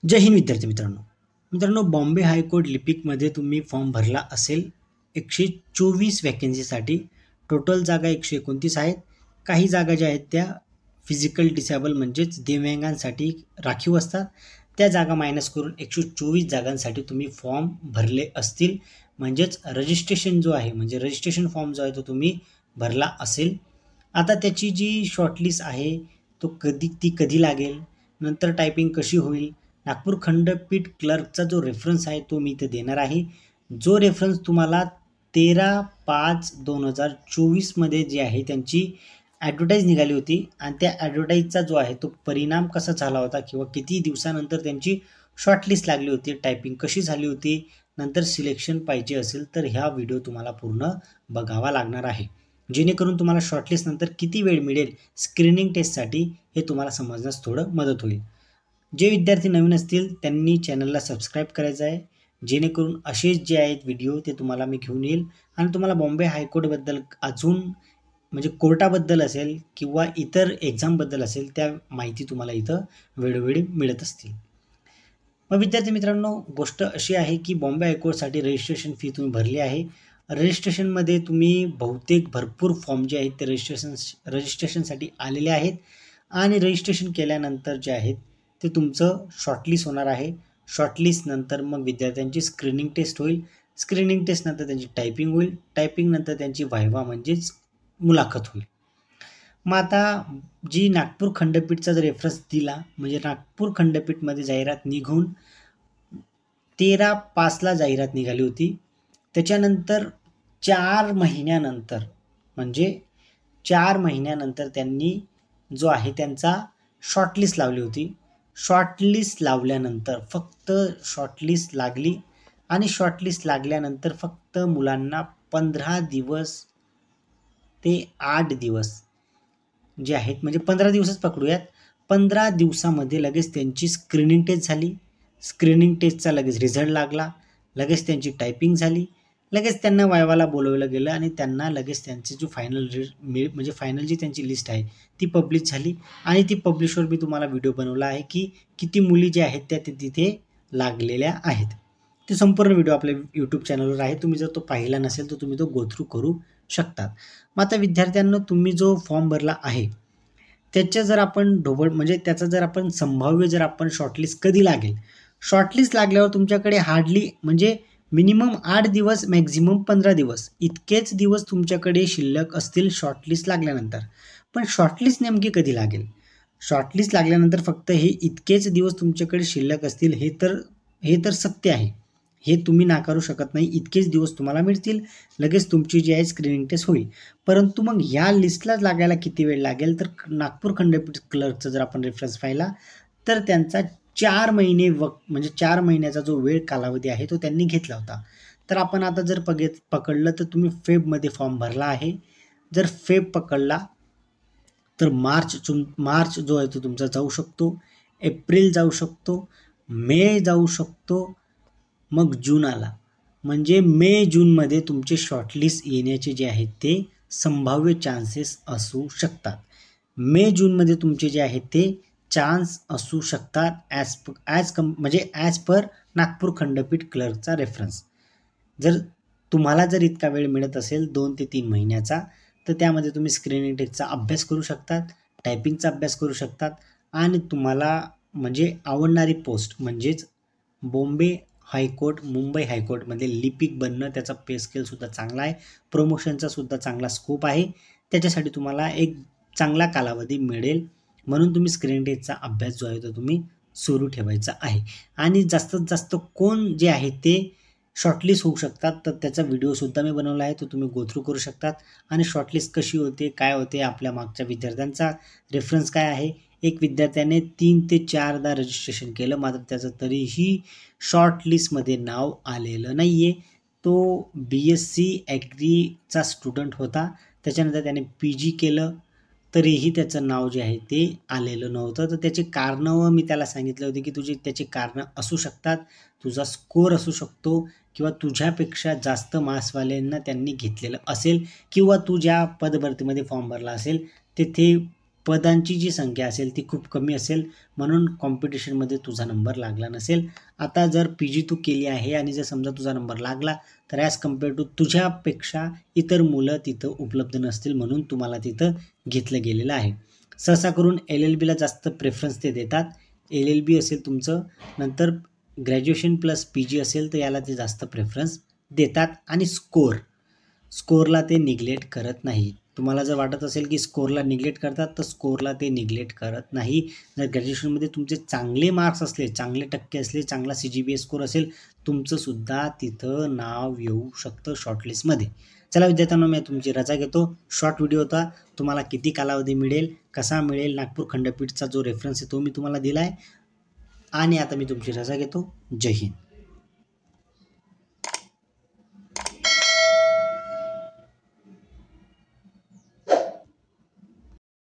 जय हिंद विद्यार्थी मित्रांनो, बॉम्बे हायकोर्ट लिपिकमध्ये तुम्ही फॉर्म भरला असेल 124 वॅकन्सीसाठी. टोटल जागा 129 आहेत. काही जागा ज्या आहेत त्या फिजिकल डिसेबल म्हणजेच दिव्यांगांसाठी राखीव असतात. त्या जागा मायनस करून 124 जागांसाठी तुम्ही फॉर्म भरले असतील. म्हणजेच रजिस्ट्रेशन जो आहे म्हणजे रजिस्ट्रेशन फॉर्म जो आहे तो तुम्ही भरला असेल. आता त्याची जी शॉर्टलिस्ट आहे ती कधी लागेल, नंतर टायपिंग कशी होईल, नागपूर खंडपीठ क्लर्कचा जो रेफरन्स आहे तो मी इथे देणार आहे. जो रेफरन्स तुम्हाला 13/5/2024 मध्ये जे आहे त्यांची ॲडव्हर्टाईज निघाली होती आणि त्या ॲडव्हर्टाईजचा जो आहे तो परिणाम कसा झाला होता किंवा किती दिवसानंतर त्यांची शॉर्टलिस्ट लागली होती, टायपिंग कशी झाली होती, नंतर सिलेक्शन पाहिजे असेल तर ह्या व्हिडिओ तुम्हाला पूर्ण बघावा लागणार आहे, जेणेकरून तुम्हाला शॉर्टलिस्ट नंतर किती वेळ मिळेल स्क्रीनिंग टेस्टसाठी हे तुम्हाला समजण्यास थोडं मदत होईल. जे विद्यार्थी नवीन असतील त्यांनी चॅनलला सबस्क्राईब करायचं आहे, जेणेकरून असेच जे आहेत व्हिडिओ ते तुम्हाला मी घेऊन येईल आणि तुम्हाला बॉम्बे हायकोर्टबद्दल अजून म्हणजे कोर्टाबद्दल असेल किंवा इतर एक्झामबद्दल असेल त्या माहिती तुम्हाला इथं वेळोवेळी मिळत असतील. मग विद्यार्थी मित्रांनो, गोष्ट अशी आहे की बॉम्बे हायकोर्टसाठी रजिस्ट्रेशन फी तुम्ही भरली आहे. रजिस्ट्रेशनमध्ये तुम्ही बहुतेक भरपूर फॉर्म जे आहेत ते रजिस्ट्रेशनसाठी आलेले आहेत आणि रजिस्ट्रेशन केल्यानंतर जे आहेत ते तुमचं शॉर्टलिस्ट होणार आहे. शॉर्टलिस्ट नंतर मग विद्यार्थ्यांची स्क्रीनिंग टेस्ट होईल. स्क्रीनिंग टेस्ट नंतर त्यांची टायपिंग होईल. टायपिंग नंतर त्यांची व्हायवा म्हणजेच मुलाखत होईल. मग आता जी नागपूर खंडपीठचा जर रेफरन्स दिला म्हणजे नागपूर खंडपीठमध्ये जाहिरात निघून 13/5 जाहिरात निघाली होती. त्याच्यानंतर 4 महिन्यानंतर म्हणजे 4 महिन्यानंतर त्यांनी जो आहे त्यांचा शॉर्टलिस्ट लावली होती. शॉर्टलिस्ट लावल्यानंतर फक्त शॉर्टलिस्ट लागली आणि शॉर्टलिस्ट लागल्यानंतर फक्त मुलांना 15 दिवस ते 8 दिवस जे आहेत म्हणजे 15 दिवसच पकडूयात. 15 दिवसामध्ये लगेच त्यांची स्क्रीनिंग टेस्ट झाली. स्क्रीनिंग टेस्टचा लगेच रिझल्ट लागला. लगेच त्यांची टायपिंग झाली. लगेच त्यांना वायवाला बोलवलं गेलं आणि त्यांना लगेच त्यांची जो फायनल जी त्यांची लिस्ट आहे ती पब्लिश झाली आणि ती पब्लिशवर मी तुम्हाला व्हिडिओ बनवला आहे की किती मुली ज्या आहेत त्या तिथे लागलेल्या आहेत. ते संपूर्ण व्हिडिओ आपल्या यूट्यूब चॅनलवर आहे. तुम्ही जर तो पाहिला नसेल तर तुम्ही तो गो थ्रू करू शकतात. मग आता विद्यार्थ्यांना तुम्ही जो फॉर्म भरला आहे त्याच्या जर आपण त्याचा जर आपण संभाव्य जर आपण शॉर्टलिस्ट कधी लागेल, शॉर्टलिस्ट लागल्यावर तुमच्याकडे हार्डली म्हणजे मिनिमम 8 दिवस मॅक्झिमम 15 दिवस इतकेच दिवस तुमच्याकडे शिल्लक असतील शॉर्टलिस्ट लागल्यानंतर. पण शॉर्टलिस्ट नेमकी कधी लागेल? शॉर्टलिस्ट लागल्यानंतर फक्त हे इतकेच दिवस तुमच्याकडे शिल्लक असतील हे तर सत्य आहे, हे तुम्ही नाकारू शकत नाही. इतकेच दिवस तुम्हाला मिळतील, लगेच तुमची जी आहे स्क्रीनिंग टेस्ट होईल. परंतु मग ह्या लिस्टलाच लागायला किती वेळ लागेल? तर नागपूर खंडपीठ क्लर्कचा जर आपण रेफरन्स पाहिला तर त्यांचा 4 महिने म्हणजे 4 महिन्याचा जो वेळ कालावधी आहे तो त्यांनी घेतला होता. तर आपण आता जर पकडलं तर तुम्ही फेबमध्ये फॉर्म भरला आहे. जर फेब पकडला तर मार्च जो आहे तो तुमचा जाऊ शकतो, एप्रिल जाऊ शकतो, मे जाऊ शकतो, मग जून आला म्हणजे मे जूनमध्ये तुमचे शॉर्टलिस्ट येण्याचे जे आहेत ते संभाव्य चान्सेस असू शकतात. मे जूनमध्ये तुमचे जे आहेत ते चान्स असू शकतात ॲज पर नागपूर खंडपीठ क्लर्कचा रेफरन्स. जर तुम्हाला इतका वेळ मिळत असेल 2 ते 3 महिन्याचा तर त्यामध्ये तुम्ही स्क्रीनिंग टेस्टचा अभ्यास करू शकतात, टायपिंगचा अभ्यास करू शकतात आणि तुम्हाला म्हणजे आवडणारी पोस्ट म्हणजेच बॉम्बे हायकोर्ट, मुंबई हायकोर्टमध्ये लिपिक बनणं, त्याचा पे स्केलसुद्धा चांगला आहे, प्रमोशनचा सुद्धा चांगला स्कोप आहे. त्याच्यासाठी तुम्हाला एक चांगला कालावधी मिळेल म्हणून तुम्ही स्क्रीनिंग टेस्टचा अभ्यास जो आहे तो तुम्ही सुरू ठेवायचा आहे. आणि जास्तीत जास्त कोण जे आहे ते शॉर्टलिस्ट होऊ शकतात तर त्याचा व्हिडिओसुद्धा मी बनवला आहे, तो तुम्ही गो थ्रू करू शकतात. आणि शॉर्टलिस्ट कशी होते, काय होते, आपल्या मागच्या विद्यार्थ्यांचा रेफरन्स काय आहे. एक विद्यार्थ्याने 3 ते 4दा रजिस्ट्रेशन केलं मात्र त्याचं तरीही शॉर्टलिस्टमध्ये नाव आलेलं नाही आहे. तो BSc ॲग्रीचा स्टुडंट होता. त्याच्यानंतर त्याने PG केलं तरीही त्याचं नाव जे आहे ते आलेलं नव्हतं. तर त्याची कारणं मी त्याला सांगितले होते की त्याची कारणं असू शकतात, तुझा स्कोर असू शकतो किंवा तुझ्यापेक्षा जास्त मार्क्सवाल्यांना त्यांनी घेतलेलं असेल किंवा तू ज्या पदभरतीमध्ये फॉर्म भरला असेल तिथे पदांची जी संख्या असेल ती खूप कमी असेल, म्हणून कॉम्पिटिशनमध्ये तुझा नंबर लागला नसेल. आता जर PG तू केली आहे आणि जर समजा तुझा नंबर लागला तर ॲज कम्पेअर टू तुझ्यापेक्षा इतर मुलं तिथं उपलब्ध नसतील, म्हणून तुम्हाला तिथं घेतलं गेलेलं आहे. सहसा करून LLBला जास्त प्रेफरन्स ते देतात. LLB असेल तुमचं, नंतर ग्रॅज्युएशन प्लस PG असेल तर याला ते जास्त प्रेफरन्स देतात. आणि स्कोरला ते निग्लेक्ट करत नाही. तुम्हाला जर वाटत असेल की स्कोरला निग्लेक्ट करतात तर स्कोरला ते निग्लेक्ट करत नाही. जर ग्रॅज्युएशनमध्ये तुमचे चांगले मार्क्स असले, चांगले टक्के असले, चांगला CGPA स्कोर असेल, तुमचंसुद्धा तिथं नाव येऊ शकतं शॉर्टलिस्टमध्ये. चला विद्यार्थ्यांनो, मी तुमची रजा घेतो. शॉर्ट व्हिडिओ होता. तुम्हाला किती कालावधी मिळेल, कसा मिळेल, नागपूर खंडपीठचा जो रेफरन्स आहे तो मी तुम्हाला दिला आहे. आणि आता मी तुमची रजा घेतो. जय हिंद.